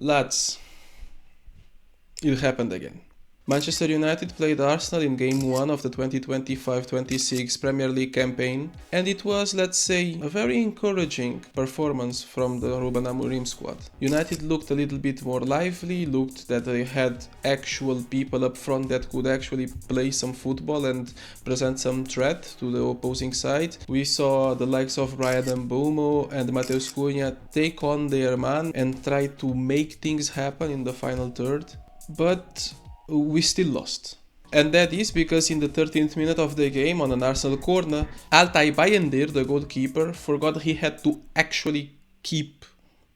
Lads, it happened again. Manchester United played Arsenal in Game 1 of the 2025-26 Premier League campaign, and it was, let's say, a very encouraging performance from the Ruben Amorim squad. United looked a little bit more lively, looked that they had actual people up front that could actually play some football and present some threat to the opposing side. We saw the likes of Ruben Amorim and Mateus Cunha take on their man and try to make things happen in the final third, but we still lost. And that is because in the 13th minute of the game, on an Arsenal corner, Altay Bayındır, the goalkeeper, forgot he had to actually keep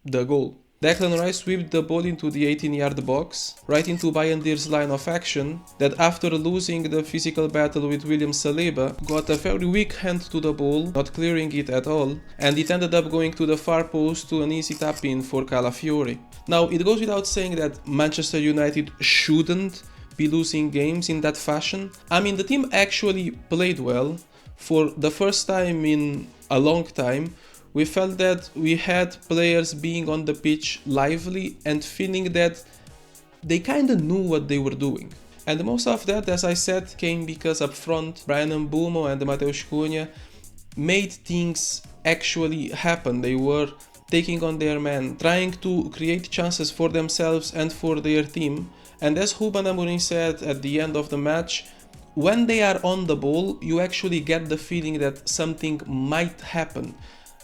the goal. Declan Rice whipped the ball into the 18-yard box, right into Bayındır's line of action, that after losing the physical battle with William Saliba, got a very weak hand to the ball, not clearing it at all, and it ended up going to the far post to an easy tap-in for Calafiori. Now, it goes without saying that Manchester United shouldn't be losing games in that fashion. I mean, the team actually played well. For the first time in a long time, we felt that we had players being on the pitch lively and feeling that they kind of knew what they were doing. And most of that, as I said, came because up front, Ruben Amorim and Mateus Cunha made things actually happen. They were taking on their man, trying to create chances for themselves and for their team. And as Ruben Amorim said at the end of the match, when they are on the ball, you actually get the feeling that something might happen.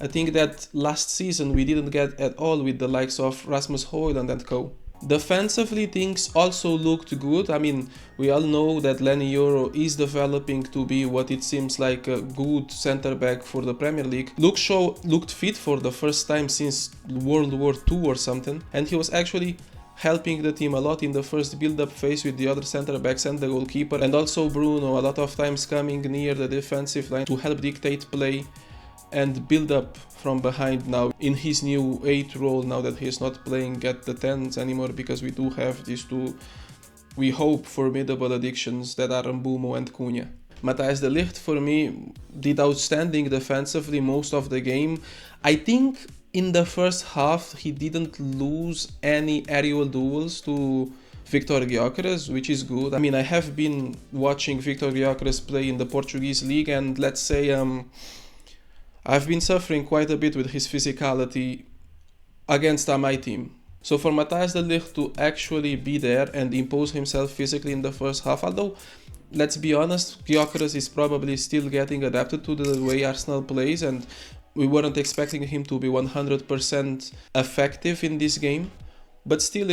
I think that last season we didn't get at all with the likes of Rasmus Højlund and co. Defensively, things also looked good. I mean, we all know that Lenny Yoro is developing to be what it seems like a good center-back for the Premier League. Luke Shaw looked fit for the first time since World War II or something, and he was actually helping the team a lot in the first build-up phase with the other center-backs and the goalkeeper, and also Bruno a lot of times coming near the defensive line to help dictate play and build up from behind now in his new 8 role, now that he's not playing at the 10s anymore, because we do have these two, we hope, formidable additions that are Mbumo and Cunha. Matthijs de Ligt, for me, did outstanding defensively most of the game. I think in the first half he didn't lose any aerial duels to Victor Gyökeres, which is good. I mean, I have been watching Victor Gyökeres play in the Portuguese league, and let's say I've been suffering quite a bit with his physicality against my team. So for Matthijs de Ligt to actually be there and impose himself physically in the first half, although, let's be honest, Gyökeres is probably still getting adapted to the way Arsenal plays, and we weren't expecting him to be 100% effective in this game. But still,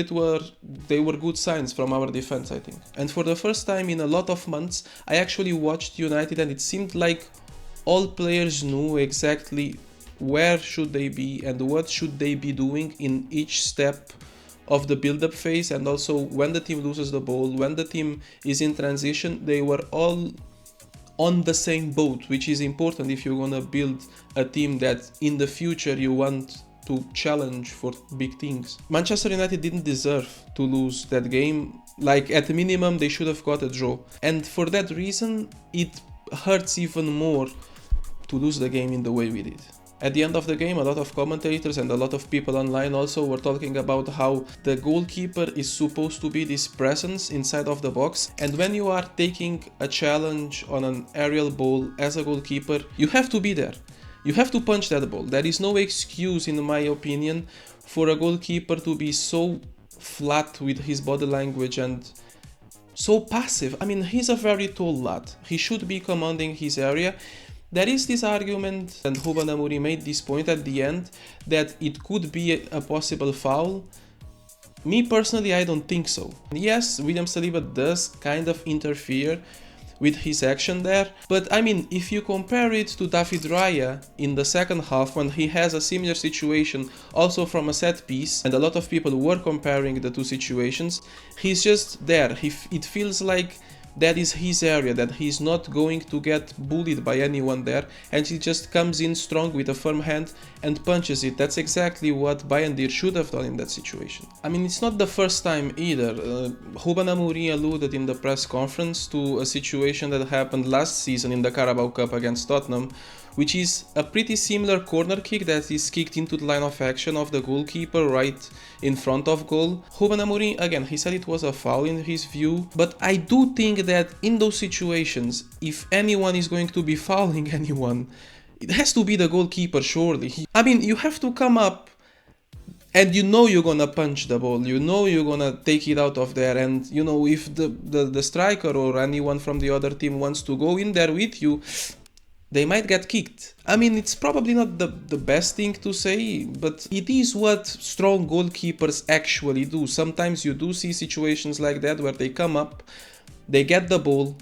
they were good signs from our defense, I think. And for the first time in a lot of months, I actually watched United, and it seemed like all players knew exactly where should they be and what should they be doing in each step of the build-up phase, and also when the team loses the ball, when the team is in transition. They were all on the same boat, which is important if you're gonna build a team that in the future you want to challenge for big things. Manchester United didn't deserve to lose that game. Like, at minimum, they should have got a draw. And for that reason, it hurts even more to lose the game in the way we did. At the end of the game, a lot of commentators and a lot of people online also were talking about how the goalkeeper is supposed to be this presence inside of the box, and when you are taking a challenge on an aerial ball as a goalkeeper, you have to be there. You have to punch that ball. There is no excuse, in my opinion, for a goalkeeper to be so flat with his body language and so passive. I mean, he's a very tall lad. He should be commanding his area. There is this argument, and Ruben Amorim made this point at the end, that it could be a possible foul. Me personally, I don't think so. Yes, William Saliba does kind of interfere with his action there, but I mean, if you compare it to David Raya in the second half, when he has a similar situation also from a set piece, and a lot of people were comparing the two situations, he's just there. It feels like that is his area, that he's not going to get bullied by anyone there, and he just comes in strong with a firm hand and punches it. That's exactly what Bayındır should have done in that situation. I mean, it's not the first time either. Ruben Amorim alluded in the press conference to a situation that happened last season in the Carabao Cup against Tottenham, which is a pretty similar corner kick that is kicked into the line of action of the goalkeeper right in front of goal. Ruben Amorim, again, he said it was a foul in his view, but I do think that in those situations, if anyone is going to be fouling anyone, it has to be the goalkeeper, surely. I mean, you have to come up and you know you're gonna punch the ball, you know you're gonna take it out of there, and you know if the striker or anyone from the other team wants to go in there with you, they might get kicked. I mean, it's probably not the best thing to say, but it is what strong goalkeepers actually do. Sometimes you do see situations like that where they come up, they get the ball,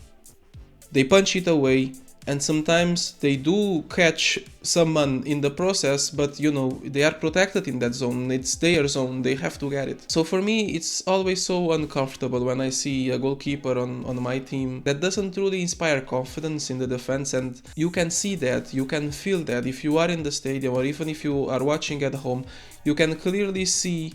they punch it away, and sometimes they do catch someone in the process, but you know, they are protected in that zone. It's their zone, they have to get it. So for me, it's always so uncomfortable when I see a goalkeeper on my team that doesn't really inspire confidence in the defense, and you can see that, you can feel that. If you are in the stadium or even if you are watching at home, you can clearly see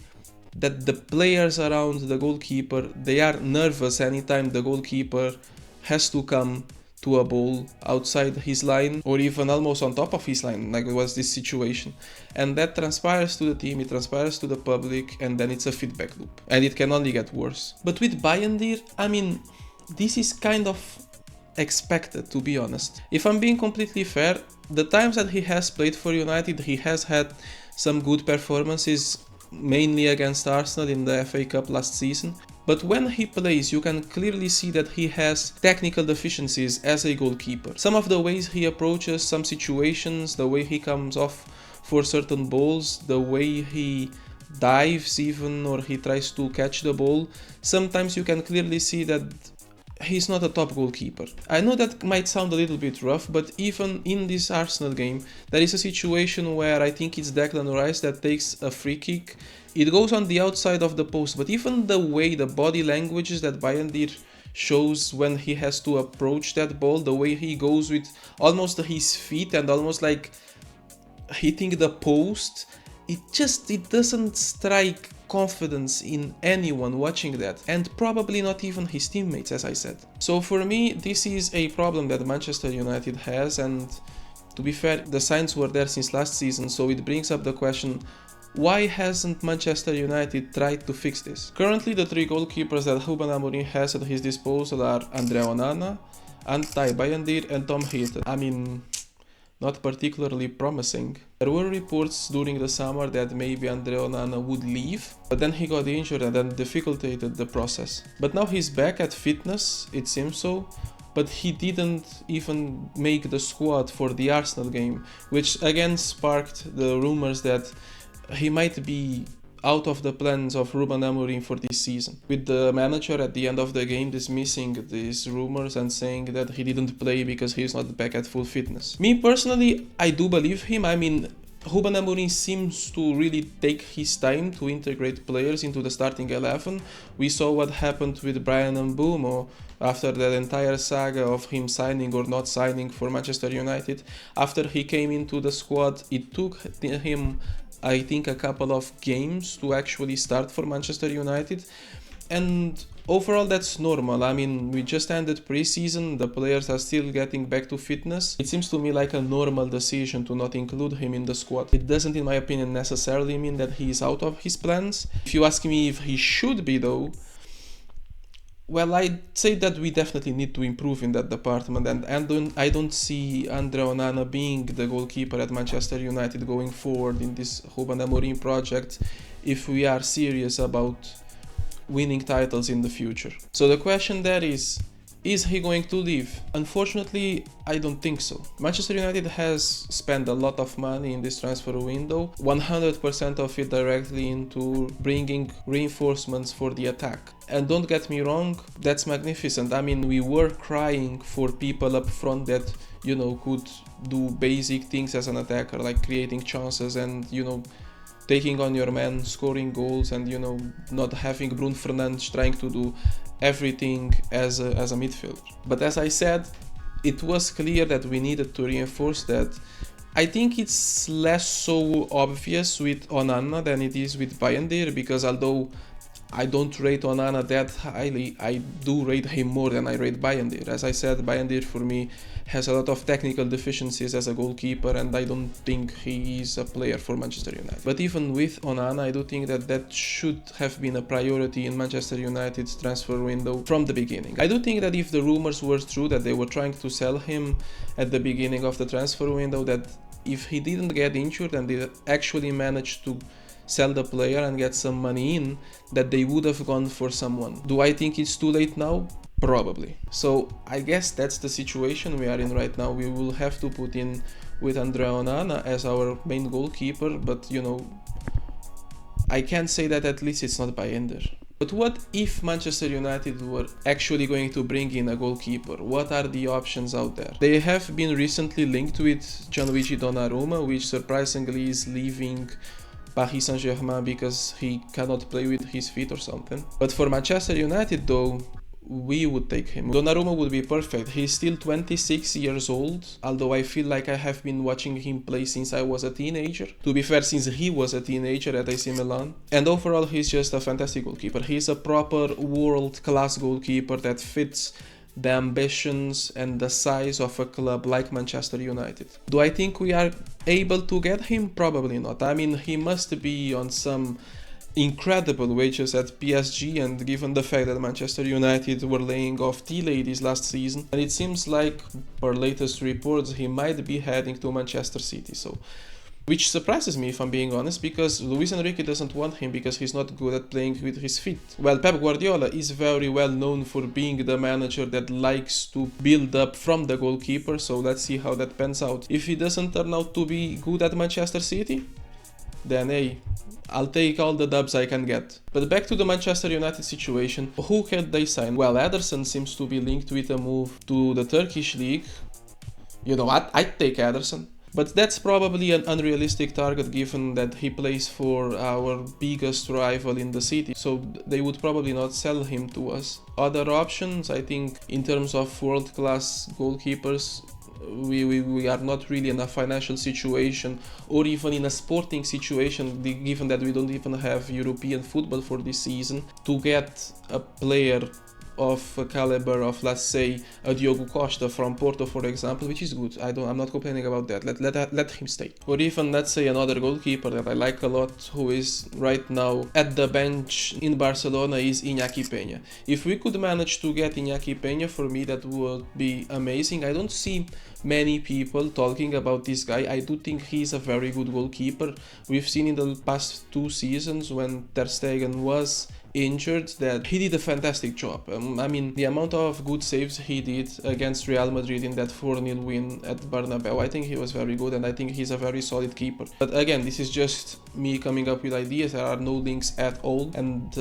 that the players around the goalkeeper, they are nervous anytime the goalkeeper has to come to a ball outside his line or even almost on top of his line, like it was this situation. And that transpires to the team, it transpires to the public, and then it's a feedback loop. And it can only get worse. But with Bayındır, I mean, this is kind of expected, to be honest. If I'm being completely fair, the times that he has played for United, he has had some good performances, mainly against Arsenal in the FA Cup last season. But when he plays, you can clearly see that he has technical deficiencies as a goalkeeper. Some of the ways he approaches some situations, the way he comes off for certain balls, the way he dives even, or he tries to catch the ball, sometimes you can clearly see that he's not a top goalkeeper. I know that might sound a little bit rough, but even in this Arsenal game, there is a situation where I think it's Declan Rice that takes a free kick. It goes on the outside of the post, but even the way, the body languages that Bayındır shows when he has to approach that ball, the way he goes with almost his feet and almost like hitting the post, it doesn't strike confidence in anyone watching that, and probably not even his teammates, as I said. So for me, this is a problem that Manchester United has, and to be fair, the signs were there since last season, so it brings up the question, why hasn't Manchester United tried to fix this? Currently, the three goalkeepers that Ruben Amorim has at his disposal are André Onana, Altay Bayındır and Tom Heaton. I mean, not particularly promising. There were reports during the summer that maybe André Onana would leave, but then he got injured and then difficultated the process. But now he's back at fitness, it seems so, but he didn't even make the squad for the Arsenal game, which again sparked the rumors that he might be out of the plans of Ruben Amorim for this season, with the manager at the end of the game dismissing these rumors and saying that he didn't play because he's not back at full fitness. Me personally, I do believe him. I mean, Ruben Amorim seems to really take his time to integrate players into the starting 11. We saw what happened with Bryan Mbeumo after that entire saga of him signing or not signing for Manchester United. After he came into the squad, it took him, I think, a couple of games to actually start for Manchester United, and overall that's normal. I mean, we just ended pre-season, the players are still getting back to fitness. It seems to me like a normal decision to not include him in the squad. It doesn't, in my opinion, necessarily mean that he is out of his plans. If you ask me if he should be though, well, I'd say that we definitely need to improve in that department, and I don't see André Onana being the goalkeeper at Manchester United going forward in this Ruben Amorim project if we are serious about winning titles in the future. So the question there is he going to leave? Unfortunately, I don't think so. Manchester United has spent a lot of money in this transfer window, 100% of it directly into bringing reinforcements for the attack. And don't get me wrong, that's magnificent. I mean, we were crying for people up front that, you know, could do basic things as an attacker, like creating chances and, you know, taking on your man, scoring goals, and, you know, not having Bruno Fernandes trying to do everything as a midfielder. But as I said, it was clear that we needed to reinforce that. I think it's less so obvious with Onana than it is with Bayındır, because although I don't rate Onana that highly. I do rate him more than I rate Bayındır. As I said, Bayındır for me has a lot of technical deficiencies as a goalkeeper, and I don't think he is a player for Manchester United. But even with Onana, I do think that should have been a priority in Manchester United's transfer window from the beginning. I do think that if the rumors were true that they were trying to sell him at the beginning of the transfer window, that if he didn't get injured and they actually managed to sell the player and get some money in, that they would have gone for someone. Do I think it's too late now? Probably. So I guess that's the situation we are in right now. We will have to put in with Andrea Onana as our main goalkeeper, but you know, I can't say that at least it's not Bayındır. But what if Manchester United were actually going to bring in a goalkeeper? What are the options out there? They have been recently linked with Gianluigi Donnarumma, which surprisingly is leaving Paris Saint-Germain because he cannot play with his feet or something. But for Manchester United though, we would take him. Donnarumma would be perfect. He's still 26 years old, although I feel like I have been watching him play since I was a teenager. To be fair, since he was a teenager at AC Milan. And overall, he's just a fantastic goalkeeper. He's a proper world-class goalkeeper that fits the ambitions and the size of a club like Manchester United. Do I think we are able to get him? Probably not. I mean, he must be on some incredible wages at PSG, and given the fact that Manchester United were laying off T-Ladies last season, and it seems like, per latest reports, he might be heading to Manchester City, so which surprises me if I'm being honest, because Luis Enrique doesn't want him because he's not good at playing with his feet. Well, Pep Guardiola is very well known for being the manager that likes to build up from the goalkeeper, so let's see how that pans out. If he doesn't turn out to be good at Manchester City, then hey, I'll take all the dubs I can get. But back to the Manchester United situation, who can they sign? Well, Ederson seems to be linked with a move to the Turkish league. You know what, I'd take Ederson. But that's probably an unrealistic target given that he plays for our biggest rival in the city, so they would probably not sell him to us. Other options, I think, in terms of world-class goalkeepers, we are not really in a financial situation or even in a sporting situation, given that we don't even have European football for this season, to get a player of a caliber of, let's say, a Diogo Costa from Porto, for example, which is good. I'm not complaining about that. Let him stay. Or even, let's say, another goalkeeper that I like a lot, who is right now at the bench in Barcelona, is Iñaki Peña. If we could manage to get Iñaki Peña, for me that would be amazing. I don't see many people talking about this guy. I do think he's a very good goalkeeper. We've seen in the past 2 seasons when Ter Stegen was injured that he did a fantastic job. I mean, the amount of good saves he did against Real Madrid in that 4-0 win at Bernabeu, I think he was very good, and I think he's a very solid keeper. But again, this is just me coming up with ideas. There are no links at all, and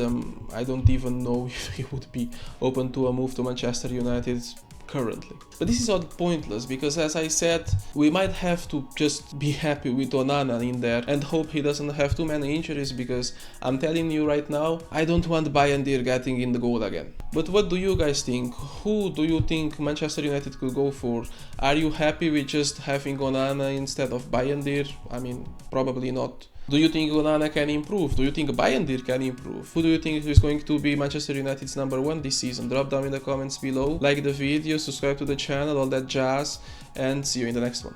I don't even know if he would be open to a move to Manchester United currently. But this is all pointless because, as I said, we might have to just be happy with Onana in there and hope he doesn't have too many injuries, because I'm telling you right now, I don't want Bayındır getting in the goal again. But what do you guys think? Who do you think Manchester United could go for? Are you happy with just having Onana instead of Bayındır? I mean, probably not. Do you think Onana can improve? Do you think Bayındır can improve? Who do you think is going to be Manchester United's number 1 this season? Drop down in the comments below, like the video, subscribe to the channel, all that jazz, and see you in the next one.